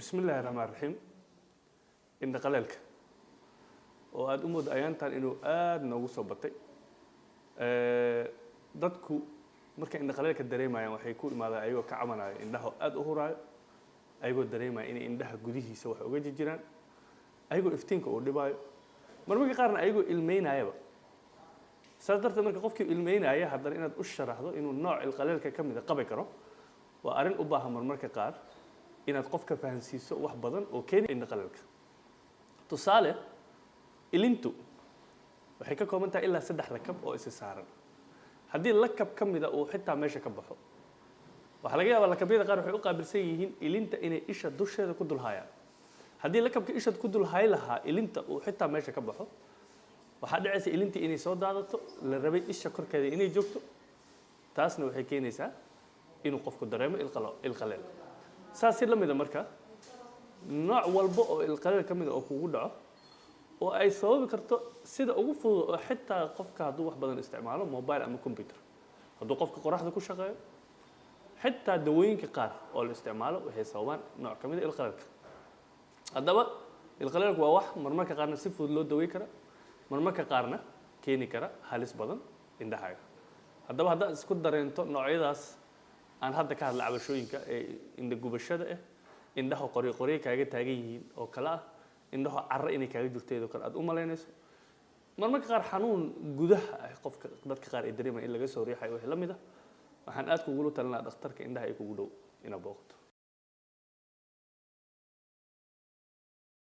بسم الله الرحمن الرحيم إن قلالك وأد أمود أيانتان إنه noogu soo batay dadku marka in qaleelka dareemayaan waxay ku imaadaan ayagoo ka cabanaya indhaha aad u huraayo ayagoo dareemaya in indhaha gudihiisa wax uga jiraan ayagoo iftiinka uu dhibaayo marmarka qaarna ayagoo ilmeynayaba saas darteed marka qofkii ilmeynaya haddana inaad u sharaxdo inuu nooc qaleelka ka mid ah qabi karo waa arrin u baahan marmarka qaar inaad qofka fahansiiso wax badan oo keenaya indha qaleelka tusaale ilintu waxay ka kooban tahay ilaa 3 lakab oo is saaran haddii lakab ka mid ah uu xitaa meesha ka baxo waxa laga yaabaa lakabyada qaar waxay u qaabilsan yihiin ilinta inay isha dusheeda ku dulhaayaan haddii lakabka isha ku dulhaay lahaa ilinta uu xitaa meesha ka baxo waxa dhacaysa ilintii inay soo daadato la rabay isha korkeeda inay joogto taasna waxay keenaysaa inuu qofku dareemo ilqaleel saas la mid ah marka nooc walba oo ilqaleel ka mid ah oo kugu dhaco oo ay sababi karto sida ugu fudud oo xitaa qofka hadduu wax badan isticmaalo mobile ama computer hadduu qofka qoraxda ku shaqeeyo xitaa dawooyinka qaar oo la isticmaalo waxay sababaan nooc ka mid ah ilqaleelka haddaba ilqaleelku waa wax marmarka qaarna si fudud loo daweyn kara marmarka qaarna keeni kara halis badan indhahaaga haddaba haddaad isku dareento noocyadaas aan hadda ka hadla cabashooyinka ee indha gubashada ah indhaha qori kaaga taagan yihiin oo kala ah indhaha carra inay kaaga jirteedo kale aad u malaynayso marmarka qaar xanuun gudaha ah qofka dadka qaar ay dareemayaan in laga soo riixayo wax la mid ah waxaan aad kugu talinayaa dhakhtarka indhaha ay kugu dhow ina booqato